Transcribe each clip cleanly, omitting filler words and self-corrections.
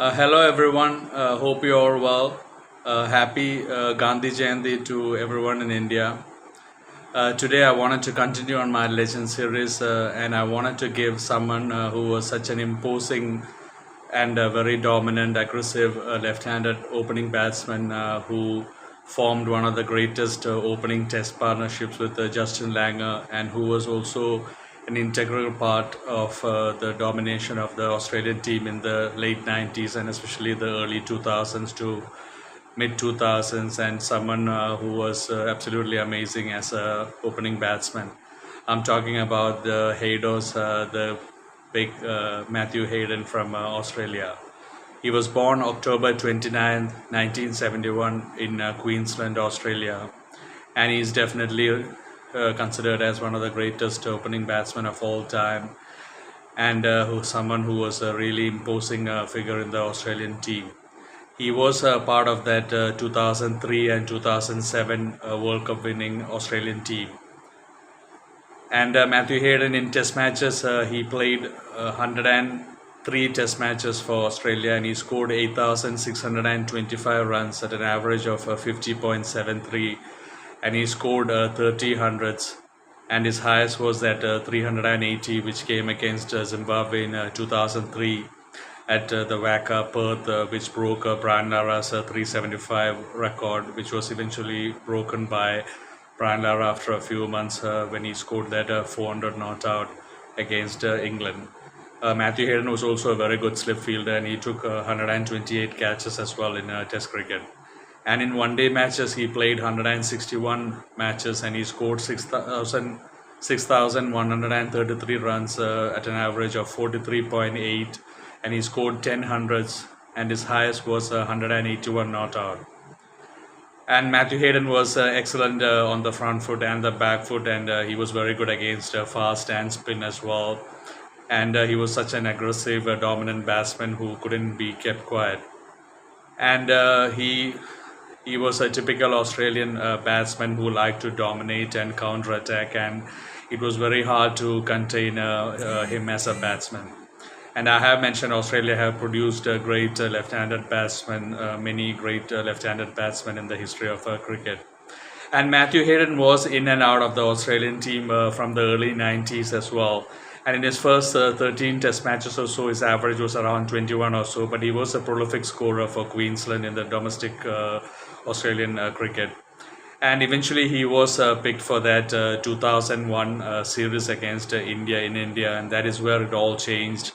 Hello everyone, hope you are well. Happy Gandhi Jayanti to everyone in India. Today I wanted to continue on my legend series and I wanted to give someone who was such an imposing and very dominant, aggressive left-handed opening batsman who formed one of the greatest opening test partnerships with Justin Langer, and who was also an integral part of the domination of the Australian team in the late 90s and especially the early 2000s to mid 2000s, and someone who was absolutely amazing as a opening batsman. I'm talking about the Haydos, the big Matthew Hayden from Australia. He was born October 29th, 1971 in Queensland, Australia, and he's definitely considered as one of the greatest opening batsmen of all time, and someone who was a really imposing figure in the Australian team. He was part of that 2003 and 2007 World Cup winning Australian team. And Matthew Hayden, in test matches, he played 103 test matches for Australia, and he scored 8,625 runs at an average of 50.73, and he scored 30 hundreds, and his highest was at 380, which came against Zimbabwe in 2003 at the WACA Perth, which broke Brian Lara's 375 record, which was eventually broken by Brian Lara after a few months when he scored that 400 not out against England. Matthew Hayden was also a very good slip fielder, and he took 128 catches as well in Test cricket. And in one-day matches, he played 161 matches, and he scored 6,133 runs at an average of 43.8, and he scored 10 hundreds, and his highest was 181 not out. And Matthew Hayden was excellent on the front foot and the back foot, and he was very good against fast and spin as well. And he was such an aggressive, dominant batsman who couldn't be kept quiet. And he was a typical Australian batsman who liked to dominate and counter-attack, and it was very hard to contain him as a batsman. And I have mentioned Australia have produced a great left-handed batsmen, many great left-handed batsmen in the history of cricket. And Matthew Hayden was in and out of the Australian team from the early 90s as well. And in his first 13 test matches or so, his average was around 21 or so, but he was a prolific scorer for Queensland in the domestic Australian cricket. And eventually he was picked for that 2001 series against India in India, and that is where it all changed.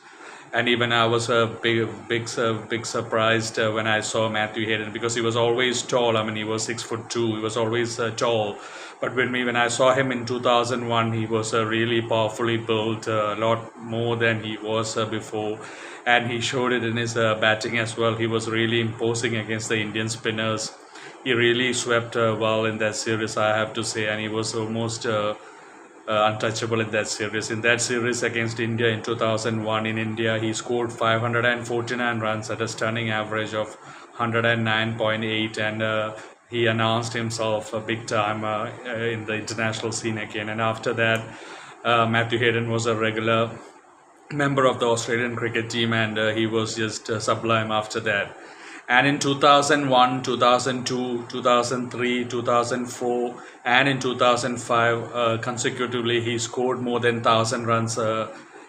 And even I was big surprised when I saw Matthew Hayden, because he was always tall. I mean, he was 6'2". He was always tall. But when I saw him in 2001, he was really powerfully built, a lot more than he was before. And he showed it in his batting as well. He was really imposing against the Indian spinners. He really swept well in that series, I have to say, and he was almost untouchable in that series. In that series against India in 2001 in India, he scored 549 runs at a stunning average of 109.8, and he announced himself a big time in the international scene again. And after that, Matthew Hayden was a regular member of the Australian cricket team, and he was just sublime after that. And in 2001, 2002, 2003, 2004, and in 2005, consecutively, he scored more than 1,000 runs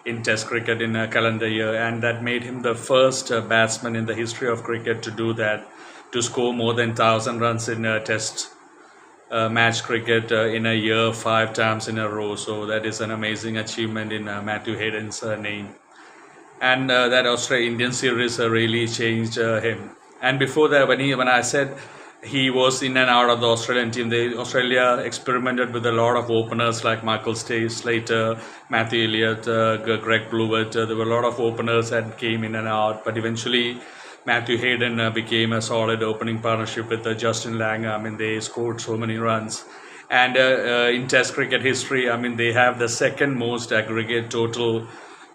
in Test cricket in a calendar year. And that made him the first batsman in the history of cricket to do that, to score more than 1,000 runs in Test match cricket in a year 5 times in a row. So that is an amazing achievement in Matthew Hayden's name. And that Australia-Indian series really changed him. And before that, when I said he was in and out of the Australian team, Australia experimented with a lot of openers like Michael Slater, Matthew Elliott, Greg Blewett. There were a lot of openers that came in and out, but eventually Matthew Hayden became a solid opening partnership with Justin Langer. I mean, they scored so many runs. And in Test cricket history, I mean, they have the second most aggregate total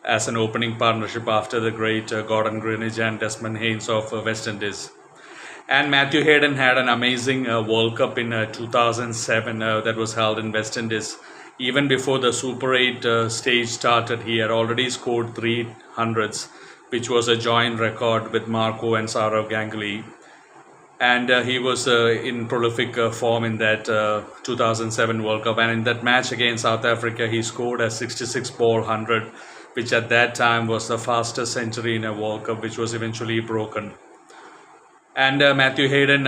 as an opening partnership after the great Gordon Greenidge and Desmond Haynes of West Indies. And Matthew Hayden had an amazing World Cup in 2007 that was held in West Indies. Even before the Super 8 stage started, he had already scored 300s which was a joint record with Marco and Saurav Ganguly. And he was in prolific form in that 2007 World Cup. And in that match against South Africa, he scored a 66 ball 100, which at that time was the fastest century in a World Cup, which was eventually broken. And Matthew Hayden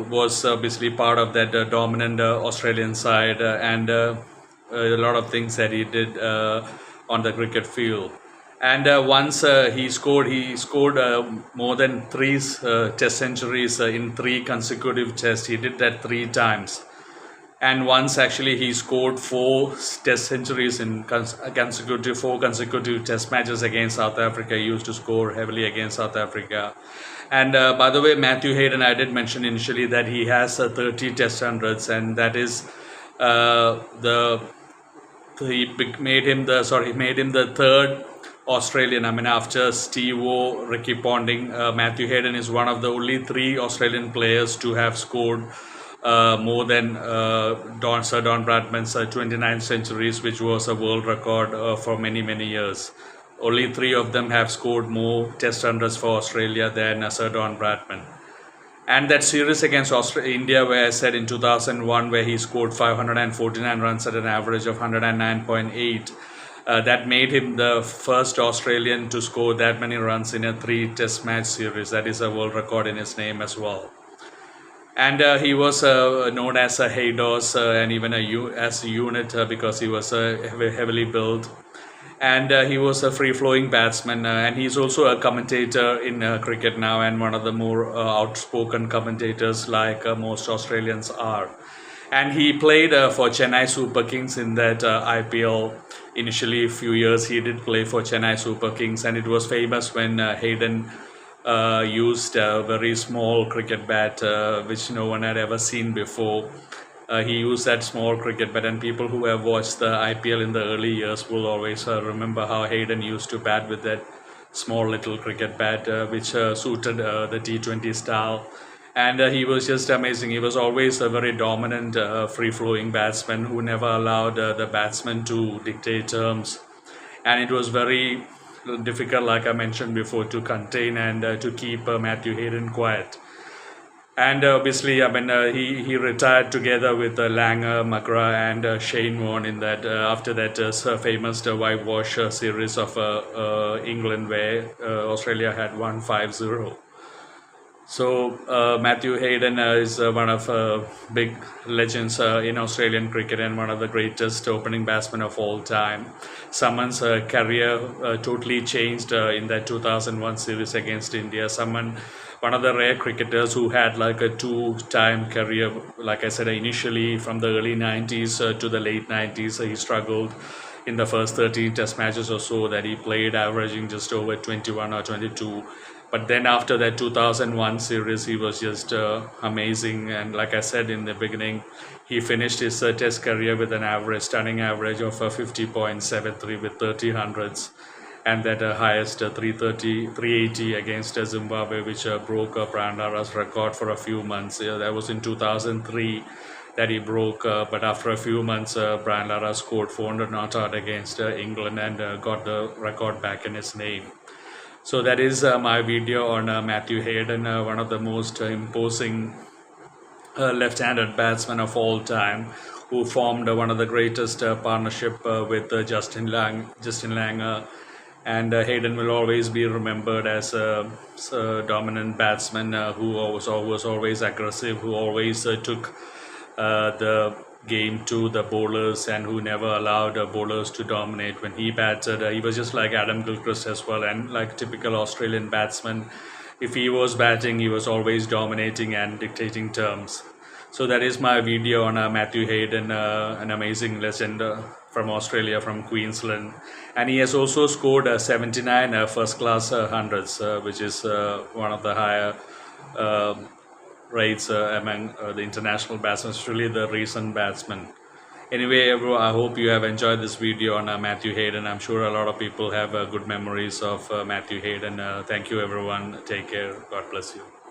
was obviously part of that dominant Australian side, and a lot of things that he did on the cricket field. And once he scored more than three Test centuries in 3 consecutive Tests. He did that 3 times. And once actually he scored 4 Test centuries in 4 consecutive Test matches against South Africa. He used to score heavily against South Africa. And by the way, Matthew Hayden, I did mention initially that he has 30 Test hundreds, and that is he made him the third Australian. I mean, after Steve Waugh, Ricky Ponting, Matthew Hayden is one of the only 3 Australian players to have scored more than Sir Don Bradman's 29 centuries, which was a world record for many years. Only 3 of them have scored more Test hundreds for Australia than Sir Don Bradman. And that series against India, where I said in 2001, where he scored 549 runs at an average of 109.8, that made him the first Australian to score that many runs in a 3 Test match series. That is a world record in his name as well. And he was known as a Haydos and even as a unit because he was heavily built. And he was a free-flowing batsman, and he's also a commentator in cricket now, and one of the more outspoken commentators like most Australians are. And he played for Chennai Super Kings in that IPL. Initially, a few years he did play for Chennai Super Kings, and it was famous when Hayden used a very small cricket bat, which no one had ever seen before. He used that small cricket bat, and people who have watched the IPL in the early years will always remember how Hayden used to bat with that small little cricket bat, which suited the T20 style. And he was just amazing. He was always a very dominant, free-flowing batsman who never allowed the batsman to dictate terms. And it was very difficult, like I mentioned before, to contain and to keep Matthew Hayden quiet. And obviously, I mean, he retired together with Langer, McGrath, and Shane Warne in that after that famous whitewash series of England, where Australia had won 5-0. So Matthew Hayden is one of big legends in Australian cricket and one of the greatest opening batsmen of all time. Someone's career totally changed in that 2001 series against India. One of the rare cricketers who had like a 2-time career. Like I said, initially from the early 90s to the late 90s, he struggled in the first 13 Test matches or so that he played, averaging just over 21 or 22. But then after that 2001 series, he was just amazing. And like I said in the beginning, he finished his Test career with an stunning average of 50.73 with 30 hundreds. And that highest 380 against Zimbabwe, which broke Brian Lara's record for a few months. That was in 2003 that he broke, but after a few months, Brian Lara scored 400 not out against England and got the record back in his name. So that is my video on Matthew Hayden, one of the most imposing left-handed batsmen of all time, who formed one of the greatest partnership with Justin Langer. And Hayden will always be remembered as a dominant batsman who was always aggressive, who always took the game to the bowlers and who never allowed bowlers to dominate. When he batted, he was just like Adam Gilchrist as well, and like typical Australian batsman, if he was batting, he was always dominating and dictating terms. So that is my video on Matthew Hayden, an amazing legend from Australia, from Queensland. And he has also scored 79 first-class hundreds, which is one of the higher rates among the international batsmen, especially the recent batsmen. Anyway, everyone, I hope you have enjoyed this video on Matthew Hayden. I'm sure a lot of people have good memories of Matthew Hayden. Thank you, everyone. Take care. God bless you.